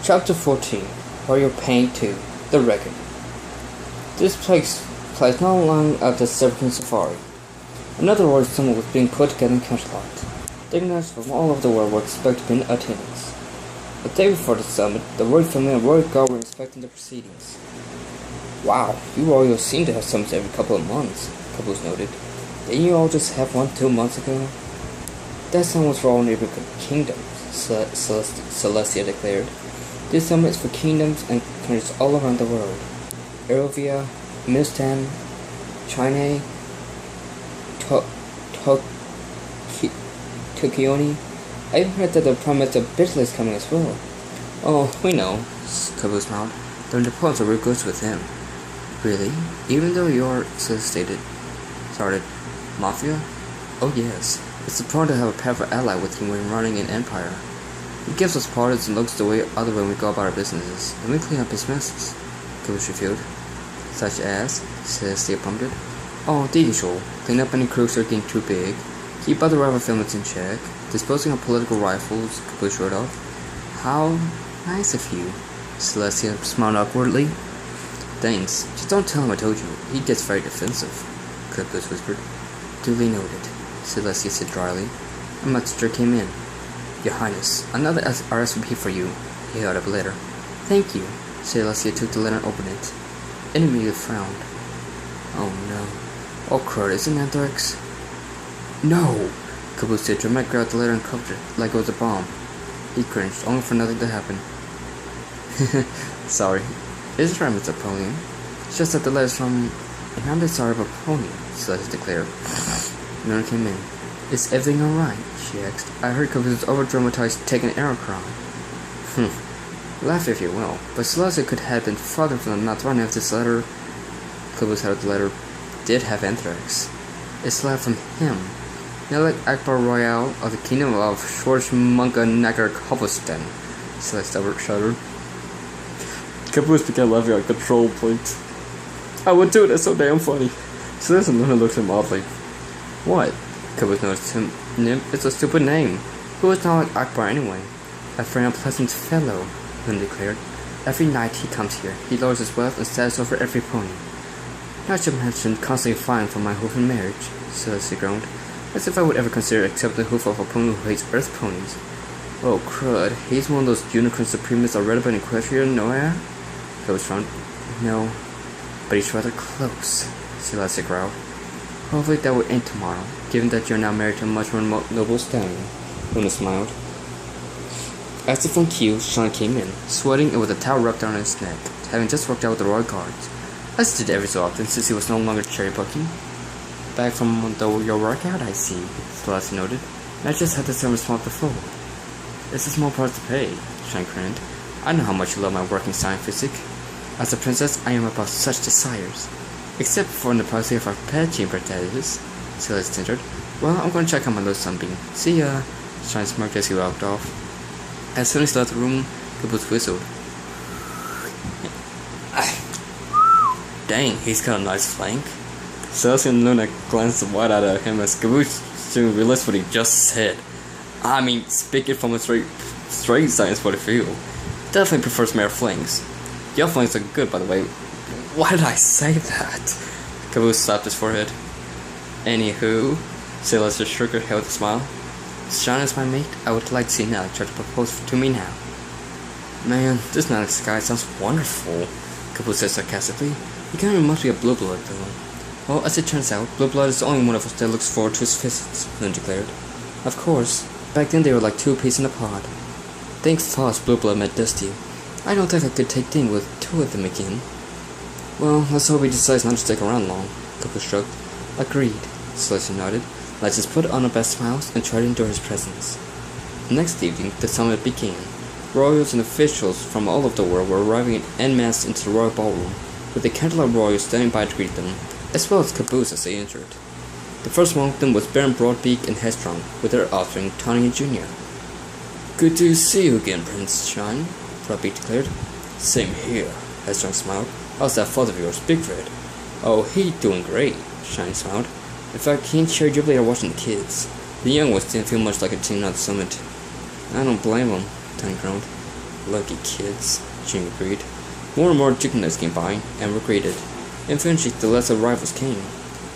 Chapter 14. Warrior Paint 2. The Record. This takes place not long after the African Safari. Another Warrior Summit was being put together in Canterlot. Dignitaries from all over the world were expected to be in attendance. The day before the summit, the royal family and royal guard were inspecting the proceedings. Wow, you Warriors seem to have summits every couple of months, Caboose noted. Didn't you all just have one 2 months ago? That summit was for all neighboring kingdoms, Celestia declared. This summit is for kingdoms and countries all around the world. Erovia, Mistan, China, Tokioni. I even heard that the Prime Minister Bitterly is coming as well. Oh, we know, Caboose smiled. The importance are real good with him. Really? Even though you're started Mafia? Oh yes. It's important to have a powerful ally with him when running an empire. He gives us parties and looks the way other when we go about our businesses, and we clean up his messes, Caboose revealed. Such as, says the prompted. Oh, the usual. Clean up any crooks who are getting too big, keep other rival families in check, disposing of political rifles, Caboose wrote off. How nice of you, Celestia smiled awkwardly. Thanks. Just don't tell him I told you. He gets very defensive, Caboose whispered. Duly noted, Celestia said dryly. A messenger came in. Your Highness, another RSVP for you. He held up a letter. Thank you. Celestia took the letter and opened it. And immediately frowned. Oh no. Oh crud, is it anthrax? No! Caboose said, dramatically grabbed the letter and covered it like it was a bomb. He cringed, only for nothing to happen. Sorry. It's right, Mr. Napoleon. It's just that the letter's from an undesirable Napoleon, Celestia declared. Nona came in. Is everything alright? She asked. I heard Caboose was over-dramatized taking an arrow crown. Laugh if you will, but Celestia could have been farther from the not running if this letter. Caboose had the letter did have anthrax. It's a letter from him. Nelek Akbar Royale of the Kingdom of Schwarzmunga-Nagar Hoveston, Celestia shuddered. Caboose began laughing like a troll blinked. I would do it, it's so damn funny. Celestia and Luna looked at him oddly. What? Caboose noticed him. It's a stupid name. Who is not like Akbar anyway? A very unpleasant fellow, Luna declared. Every night he comes here, he lords his wealth and status over every pony. Not to mention constantly fighting for my hoof in marriage, Celestia groaned. As if I would ever consider accepting the hoof of a pony who hates earth ponies. Oh crud, he's one of those unicorn supremists I read about in Equestria, no? Caboose frowned. No, but he's rather close, Celestia growled. Hopefully that will end tomorrow, given that you're now married to a much more noble stallion. Luna smiled. As the phone queue, Sean came in, sweating and with a towel wrapped around his neck, having just worked out with the royal guards. As he did every so often since he was no longer cherry-picking. Back from your workout, I see, Celestia noted. I just had the same response before. It's a small price to pay, Sean grinned. I know how much you love my working science physique. As a princess, I am above such desires. Except for the privacy of our pet chamber status, Celestia tintered. Well, I'm going to check on my little sunbeam. See ya, Sean smirked as he walked off. As soon as he left the room, Caboose whistled. Dang, he's got a nice flank. Celestia and Luna glanced wide-eyed at him as Caboose soon realized what he just said. I mean, speaking from a straight science point of view, definitely prefers male flanks. Your flanks are good, by the way. Why did I say that? Caboose slapped his forehead. Anywho, Celestia shook her head with a smile. Sean is my mate. I would like to see Nelly try to propose to me now. Man, this night sky sounds wonderful, Caboose said sarcastically. He kind of reminds me of Blue Blood, though. Well, as it turns out, Blue Blood is the only one of us that looks forward to his visits, Lynn declared. Of course. Back then they were like two peas in a pod. Thanks toss Blue Blood met Dusty. I don't think I could take things with two of them again. Well, let's hope he decides not to stick around long, Caboose shrugged. Agreed, Celestia nodded. Let's just put on our best smiles and try to endure his presence. The next evening, the summit began. Royals and officials from all over the world were arriving en masse into the royal ballroom, with the Canterlot royals standing by to greet them, as well as Caboose as they entered. The first among them was Baron Broadbeak and Headstrong, with their offspring, Tony Jr. Good to see you again, Prince Shine, Broadbeak declared. Same here, Headstrong smiled. How's that father of yours, Big Fred? Oh, he's doing great, Shine smiled. In fact, he and Cherry Jubilee are watching the kids. The young ones didn't feel much like a teen at the summit. I don't blame them, Tony groaned. Lucky kids, Jim agreed. More and more dignitaries came by, and were greeted. Eventually, the last arrivals came.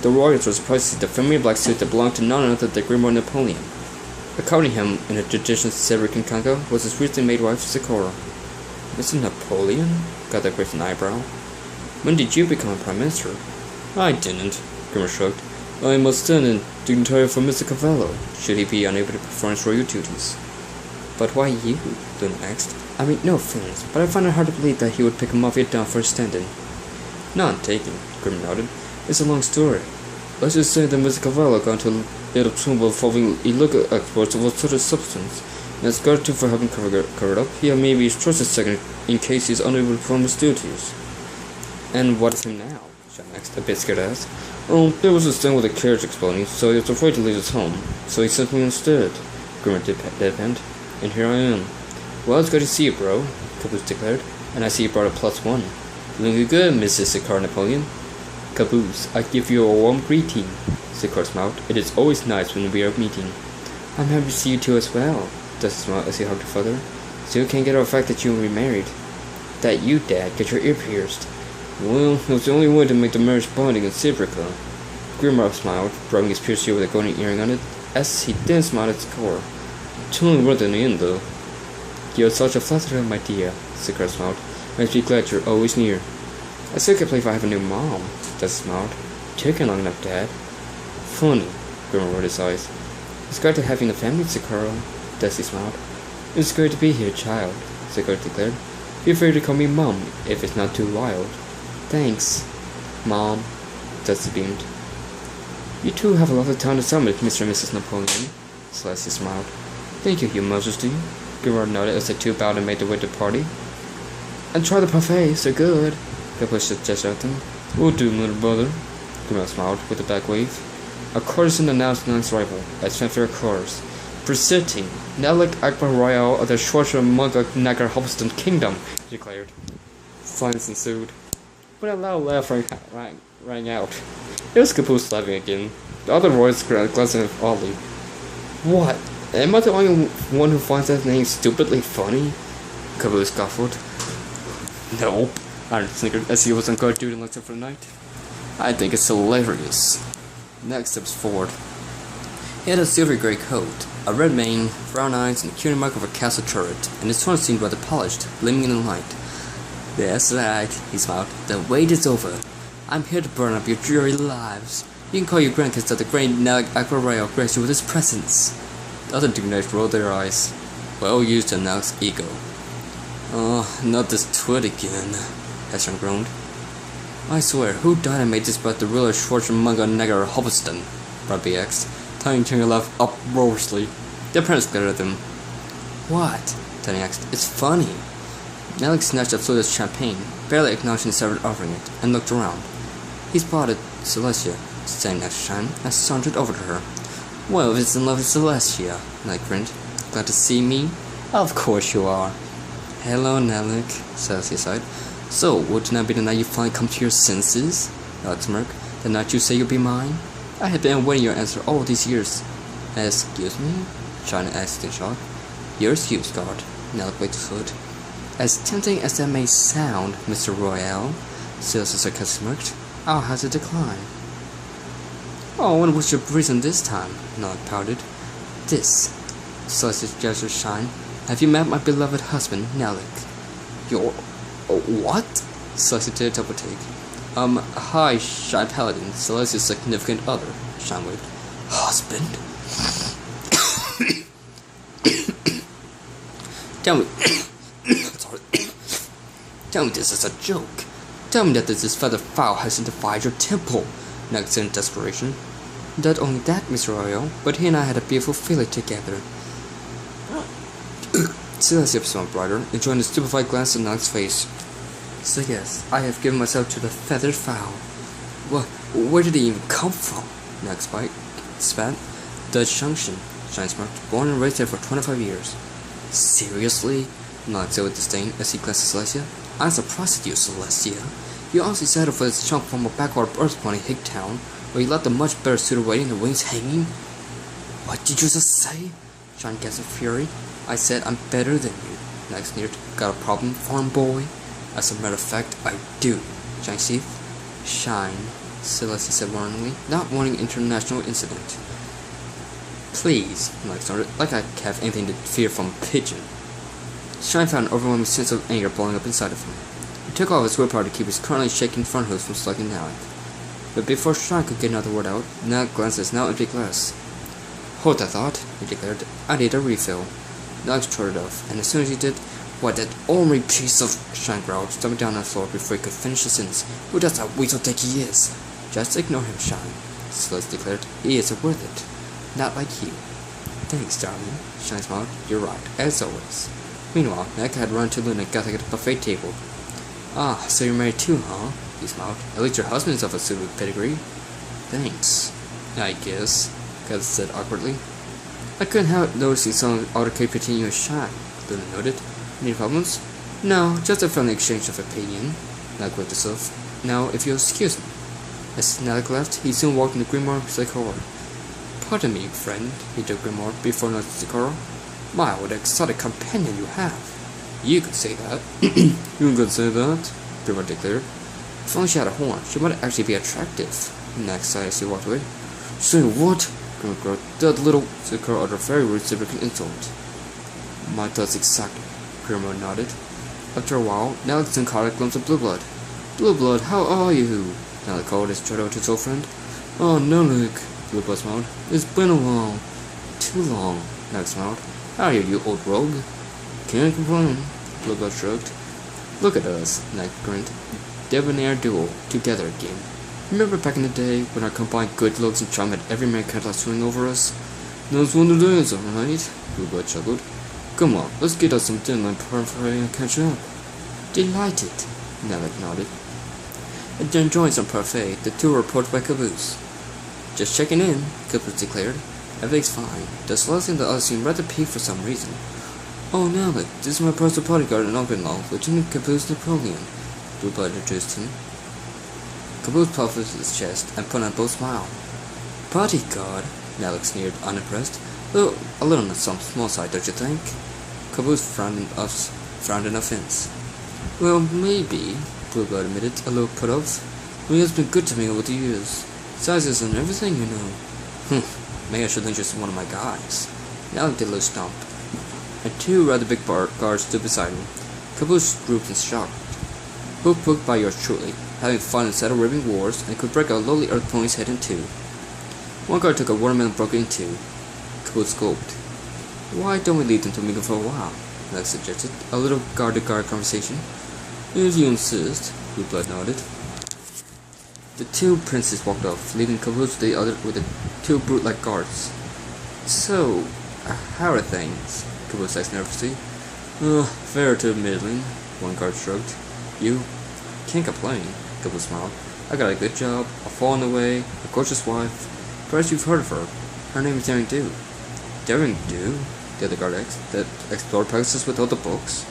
The royals were surprised to see the familiar black suit that belonged to none other than Grimoire Napoleon. Accompanying him in a traditional Severican Congo was his recently made wife, Sakura. Mr. Napoleon? Got that with an eyebrow. When did you become Prime Minister? I didn't, Grimoire shrugged. I am a stand-in dignitary for Mr. Cavallo, should he be unable to perform his royal duties. But why you? Luna asked. I mean, no offense, but I find it hard to believe that he would pick a mafia down for a stand-in. None taken, Grim nodded. It's a long story. Let's just say that Mr. Cavallo got into a bit of trouble involving illegal exports of a sort of substance, and as gratitude for having covered up, he may be trusted second in case he's unable to perform his duties. And what is him now? Sean asked, a bit scared to ask. Oh, there was a stand with a carriage exploding, so he was afraid to leave his home, so he sent me instead. Grimmer deadpanned. And here I am. Well, it's good to see you, bro, Caboose declared, and I see you brought a +1. Looking good, Mrs. Sakura Napoleon. Caboose, I give you a warm greeting, Sakura smiled. It is always nice when we are meeting. I'm happy to see you too as well, Dusty smiled as he hugged her father. Still can't get over the fact that you were remarried. That you, Dad, get your ear pierced. Well, it was the only way to make the marriage binding and reciprocal. Grimmer smiled, rubbing his pierced ear with a golden earring on it, as he then smiled at Sakura. Totally worth an in, though. You're such a flatterer, my dear, Sakura smiled. Makes me glad you're always near. I still can't believe I have a new mom, Dusty smiled. Taking long enough, Dad. Funny, Grimmer rolled his eyes. It's great to have you in the family, Sakura, Dusty smiled. It's great to be here, child, Sakura declared. Feel free to call me Mom, if it's not too wild. Thanks, Mom, Dusty beamed. You two have a lovely time to celebrate, Mr. and Mrs. Napoleon, Celestia smiled. Thank you, Your Majesty, Grimmer nodded as the two bowed and made their way to the party. And try the parfaits, they're good, Caboose gestured at them. Will do, little brother, Grimmer smiled with a back wave. A courtesan announced Nell's arrival, as fanfare chorus. Presenting Nellik Akbar Royal of the Schwarzer Nagar Halston Kingdom, he declared. Silence ensued. When a loud laugh rang out. It was Caboose laughing again. The other royals glanced at him oddly. What? Am I the only one who finds that name stupidly funny? Caboose scuffled. No, Iron snickered as he was on guard duty and looked up for the night. I think it's hilarious. Next steps forward. He had a silver grey coat, a red mane, brown eyes, and the cutie mark of a castle turret, and his tone seemed rather polished, gleaming in the light. That's right, he smiled. The wait is over. I'm here to burn up your dreary lives. You can call your grandkids that the great Nellik Aquarel graced you with his presence. The other dignitaries rolled their eyes. Well used to Nellik's ego. Oh, not this twit again, Hesham groaned. I swear, who died and made this but the ruler Schwarzenegger Halberstam? Robbie asked, tying to your laugh uproariously. The apprentice glared at them. What? Tony asked. It's funny. Nellik snatched a flute of champagne, barely acknowledging the servant offering it, and looked around. He spotted Celestia, standing next to Shine, and sauntered over to her. Well, if it's in love with Celestia, Nellik grinned. Glad to see me? Of course you are. Hello, Nellik, Celestia sighed. So, would tonight be the night you finally come to your senses? Nellik smirked. The night you say you'll be mine? I have been awaiting your answer all these years. Excuse me? Shine asked in shock. You're excused, guard. Nellik waved his hood. As tempting as that may sound, Mr. Royale, Celestia sarcastically smirked, I'll have to decline. Oh, and what's your reason this time? Nellik pouted. This, Celestia gestured Shine. Have you met my beloved husband, Nellik? Your... what? Celestia did a double take. Hi, Shine Paladin, Celestia's significant other, Shine waved. Husband? Tell me... sorry. Tell me this is a joke. Tell me that this feather fowl hasn't defied your temple, Nellik said in desperation. Not only that, Mr. Royal, but he and I had a beautiful fillet together. Celestia smiled brighter, enjoying the stupefied glance on Nellik's face. So yes, I have given myself to the feathered fowl. Well, where did he even come from? Nellik spat. Dutch Junction, Shine smirked, born and raised there for 25 years. Seriously? Nellik said with disdain as he glanced at Celestia. I'm surprised at you, Celestia. You honestly settled for this chunk from a backward earth planet Hicktown, where you left a much better suitor waiting, the wings hanging? What did you just say? Shine gasped in fury. I said I'm better than you, Nag sneered. Got a problem, farm boy? As a matter of fact, I do. Shine teeth? Shine, Celeste said warningly, not wanting international incident. Please, Nag snorted, like I have anything to fear from a pigeon. Shine found an overwhelming sense of anger boiling up inside of him. He took off his willpower to keep his currently shaking front hooves from slugging Nag. But before Shine could get another word out, Nag glanced at his now empty glass. Hold that thought, he declared. I need a refill. Nag trotted off, and as soon as he did, why, that ornery piece of Shine growled, stumbling down on the floor before he could finish the sentence. Who does that weasel think he is? Just ignore him, Shine, Celeste declared. He isn't worth it. Not like you. Thanks, darling. Shine smiled. You're right, as always. Meanwhile, Nag had run to Luna and got at the buffet table. Ah, so you're married too, huh? He smiled. At least your husband's of a suitable pedigree. Thanks. I guess, Kaz said awkwardly. I couldn't help noticing some altercation between you and Shine, Luna noted. Any problems? No, just a friendly exchange of opinion, Nag with himself. Now, if you'll excuse me. As Nag left, he soon walked into Grimoire Sakura. Pardon me, friend, he told Grimoire before noticing Sakura. My, what an exotic companion you have. You could say that. You could say that, Grimoire declared. If only she had a horn, she might actually be attractive. Nag sighed as he walked away. Say what? Grimoire growled. That little Sakura uttered a very rude significant insult. My thoughts exactly. Grimoire nodded. After a while, Nag soon caught a glimpse of Blue Blood. Blue Blood, how are you? Nag called as he trotted over to his old friend. Oh, Nag, Blue Blood smiled. It's been a while. Too long, Nag smiled. How are you, you old rogue? Can't complain, Blue Blood shrugged. Look at us, Nag grinned. Debonair duo, together again. Remember back in the day when our combined good looks and charm had every man Cadillac swing over us? Those were the days, alright, Blue Blood chuckled. Come on, let's get us some dinner and parfait and catch up. Delighted, Nag nodded. After enjoying some parfait, the two were approached by Caboose. Just checking in, Caboose declared. Everything's fine. The slugs and the others seem rather peeved for some reason. Oh, Nag, this is my personal bodyguard and uncle-in-law, Lieutenant Caboose Napoleon, Blue Blood introduced him. Caboose puffed his chest and put on both smile. Bodyguard? Nag sneered, unimpressed. Though a little on the small side, don't you think? Caboose frowned in offense. Well, maybe, Blue Blood admitted, a little put off. He has been good to me over the years. Sizes and everything, you know. Maybe I should lend you one of my guys. Nag did a little stomp. And two rather big guards stood beside him. Caboose drooped in shock. Booked by yours truly, having fought in saddle ribbing wars, and could break a lowly earth pony's head in two. One guard took a watermelon and broke it in two. Caboose gulped. Why don't we leave them to mingle for a while? Nag suggested. A little guard-to-guard conversation. If you insist, Blue Blood nodded. The two princes walked off, leaving Caboose the other with the two brute-like guards. So, how are things? Caboose asked nervously. Fair to middling, one guard shrugged. You? Can't complain, Caboose smiled. I got a good job, a fall on the way, a gorgeous wife. Perhaps you've heard of her. Her name is Daring Do. Daring Do? The other guard asked. That explorer practices with all the books?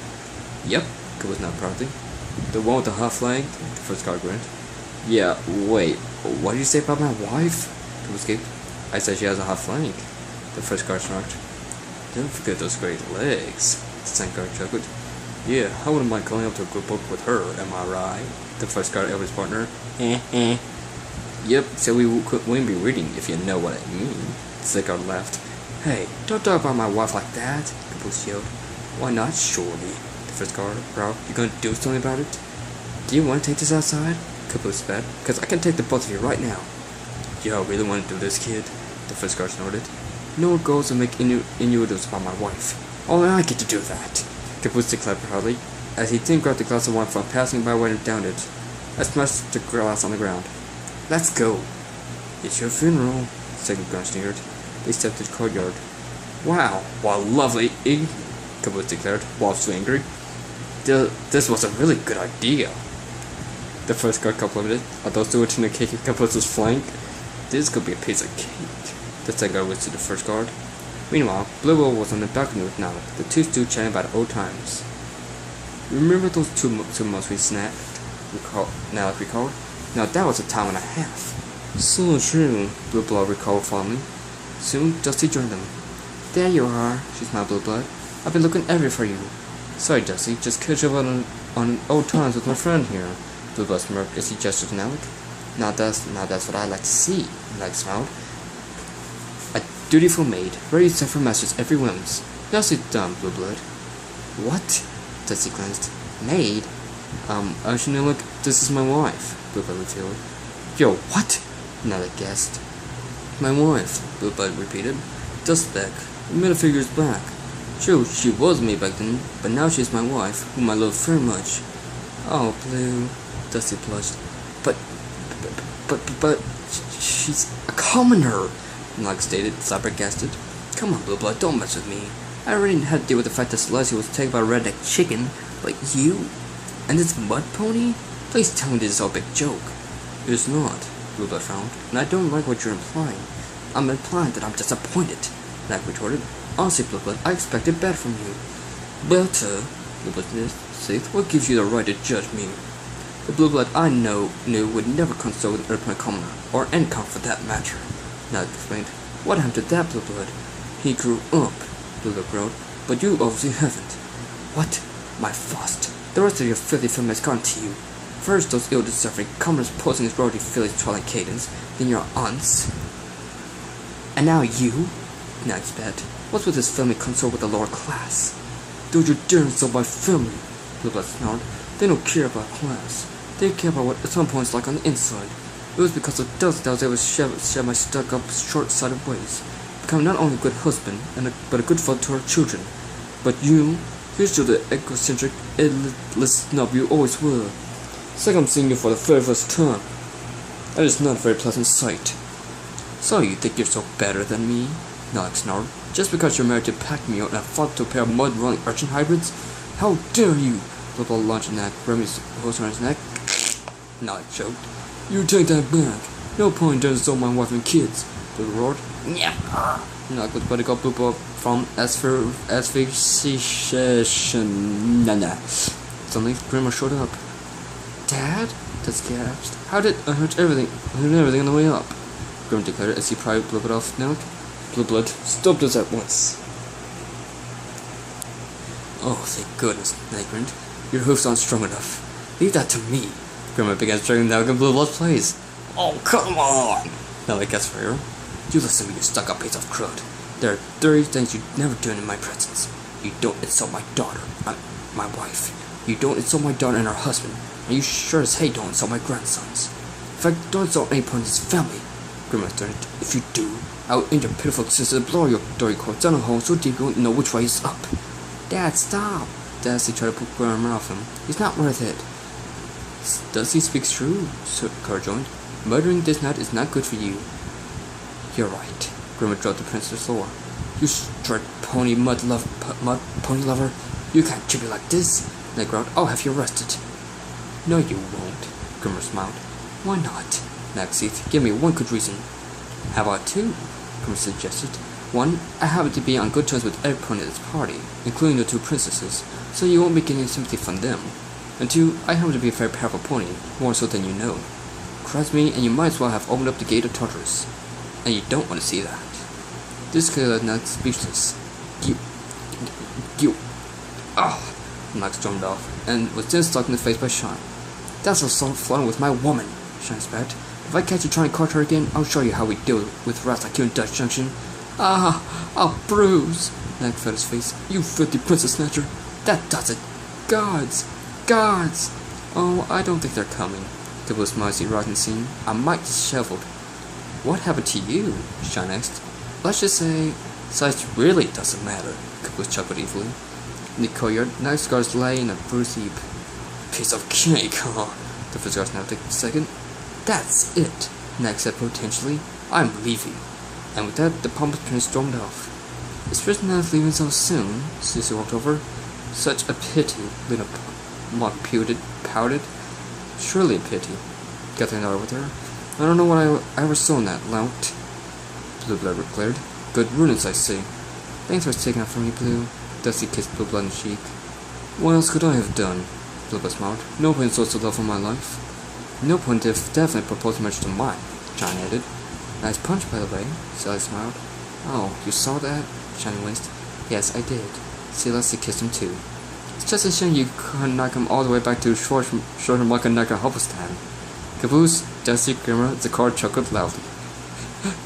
Yep, Caboose nodded proudly. The one with the half-leg? The first guard grinned. Yeah, wait, what did you say about my wife? Caboose gaped. I said she has a half-flank. The first guard snarked. Don't forget those great legs. The second guard chuckled. Yeah, I wouldn't mind going up to a good book with her, am I right? The first guard eldest partner. Yep, so we wouldn't be reading if you know what I mean. The second guard laughed. Hey, don't talk about my wife like that, Caboose yelled. Why not, surely? The first guard growled. You gonna do something about it? Do you want to take this outside? Caboose spat. Cause I can take the both of you right now. Yo, really want to do this, kid? The first guard snorted. No one goes and make innuendos about my wife. Only I get to do that. Caboose declared proudly, as he didn't grab the glass of wine from passing by when it downed it. I smashed the glass on the ground. Let's go. It's your funeral, the second guard sneered. They stepped to the courtyard. Wow, what a lovely evening, Caboose declared, while so angry. This was a really good idea. The first guard complimented, although still watching the cake at Caboose's flank. This could be a piece of cake. The second guard whispered to the first guard. Meanwhile, Blue Blood was on the balcony with Nag. The two stood chatting about old times. Remember those two months we snapped? Nag recalled. Now that was a time and a half. So true, Blue Blood recalled fondly. Soon, Dusty joined them. There you are, she smiled, Blue Blood. I've been looking everywhere for you. Sorry, Dusty, just catch up on old times with my friend here. Blue Blood smirked as he gestured to Alec. Now that's what I like to see, Alec smiled. A dutiful maid, ready to serve her master's every whims. Now sit down, Blue Blood. What? Dusty glanced. Maid? Actually, look, this is my wife, Blue Blood revealed. Yo, what? Alec guessed. My wife, Blue Blood repeated. Just back. A middle figure's back. True, she was me back then, but now she's my wife, whom I love very much. Oh, Blue, Dusty blushed. But, she's a commoner, Nog stated, flabbergasted. Come on, Blue Blood, don't mess with me. I already had to deal with the fact that Celestia was taken by a redneck chicken, but you? And this mud pony? Please tell me this is all a big joke. It's not, Blue Blood frowned, and I don't like what you're implying. I'm implying that I'm disappointed, Nog retorted. Honestly, Blue Blood, I expected better from you. Better? Blue Blood said, what gives you the right to judge me? The Blue Blood I knew would never consult with an Earthbound commoner, or any commoner for that matter. Nog explained. What happened to that Blue Blood? He grew up, Blue Blood growled, but you obviously haven't. What? My Faust. The rest of your filthy film has gone to you. First those ill-deserving commoners posing his royalty Philly's twilight cadence, then your aunts. And now you? Nog spat. What's with this family consort with the lower class? Don't you dare insult my family, Blue Blood snarled. They don't care about class. They care about what some point's like on the inside. It was because of dust that I was able to share my stuck-up, short-sighted ways. Become not only a good husband, but a good father to our children. But you're still the egocentric, endless snob you always were. It's like I'm seeing you for the very first time. That is not a very pleasant sight. So you think you're so better than me? Nog snarled. Just because you're married to Pac-Me and I fought to a pair of mud-rolling urchin hybrids? How dare you? Blue Blood launched a neck, Remy's hose around his neck. Nog choked. You take that back. No point in insult my wife and kids. Blue roared. Yeah. Nog was about to go Blue Blood from asphyxiation. Suddenly, Grandma showed up. Dad? Dusty gasped. How did I hurt everything? I heard everything on the way up. Grandma declared as he pried Blue Blood off Nog. Blue Blood, stop this at once. Oh, thank goodness, Nog grinned. Your hoofs aren't strong enough. Leave that to me. Grandma began dragging Nog in Blue Blood's place. Oh, come on! Nog gasped for her. You listen to me, you stuck-up piece of crud. There are 30 things you'd never do in my presence. You don't insult my daughter, my wife. You don't insult my daughter and her husband. And you sure as hey don't insult my grandsons. In fact, don't insult any part of his family. Grandma threatened. If you do, I will end your pitiful existence and blow your dirty corpse down a hole so deep you won't know which way is up. Dad, stop! Dusty tried to put her arm around him. He's not worth it. Dusty speaks true, Car joined. Murdering this night is not good for you. You're right. Grandma dropped the prince to the floor. You straight pony pony lover. You can't treat me like this. Nog growled. I'll have you arrested. No, you won't. Grandma smiled. Why not? Nog seethed. Give me one good reason. How about two? Grandma suggested. One, I happen to be on good terms with every pony at this party, including the two princesses, so you won't be getting sympathy from them. And two, I happen to be a very powerful pony, more so than you know. Cross me, and you might as well have opened up the gate of Tartarus. And you don't want to see that. This kid is not speechless. You. Oh! Nog stormed off, and was then struck in the face by Shine. That's what's flirting with my woman, Shine spat. If I catch you trying to court her again, I'll show you how we deal with rats like you in Dutch Junction. I'll bruise. Nog fed his face. You filthy princess snatcher. That does it. Guards! Oh, I don't think they're coming. It was Marcy rotten scene. I might disheveled. What happened to you? Shine asked. Let's just say, size really doesn't matter. Caboose chuckled evilly. In the courtyard, Nog's guards lay in a bruised heap. Piece of cake, huh? The first guards now took a second. That's it, Nog said potentially. I'm leaving. And with that, the pompous prince stormed off. Is prisoner not leaving so soon? Sissy walked over. Such a pity, Lena pouted. Surely a pity. Got another with her. I don't know what I ever saw in that lout. Blue Blood declared. Good rudeness, I see. Thanks for taking it from me, Blue. Dusty kissed Blue Blood in the cheek. What else could I have done? Blue Blood smiled. No point source of love for my life. No point if definitely proposed marriage to mine, John added. Nice punch, by the way, Sally smiled. Oh, you saw that? Shiny winced. Yes, I did. Celeste kissed him too. It's just a shame you couldn't knock him all the way back to Shorshmakanaka Hopelstown. Caboose, Dusty, Grimmer, the car chuckled loudly.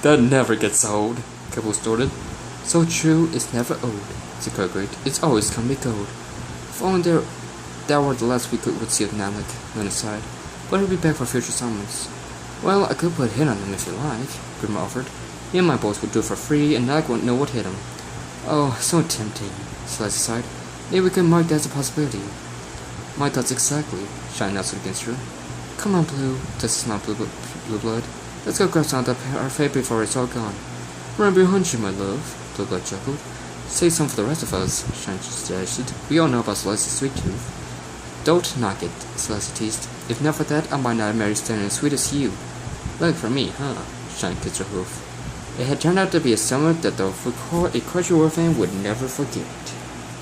That never gets old, Caboose snorted. So true, it's never old, the car agreed. It's always can be gold. If only that were the last we would see of Namek, Lena sighed. But he'll be back for future summons. Well, I could put a hit on him if you like, Grimmer offered. Me and my boys would do it for free, and Namek won't know what hit him. Oh, so tempting, Celeste sighed. Maybe we can mark that as a possibility. My thoughts exactly, Shine nestled against her. Come on, Blue, Dusty smiled Blue Blood. Let's go grab some of our fate before it's all gone. Run behind you, my love, Blue Blood chuckled. Say something for the rest of us, Shine suggested. We all know about Celeste's sweet tooth. Don't knock it, Celeste teased. If not for that, I might not marry standing as sweet as you. Like for me, huh? Shine kissed her hoof. It had turned out to be a summer that the Equestria fan would never forget.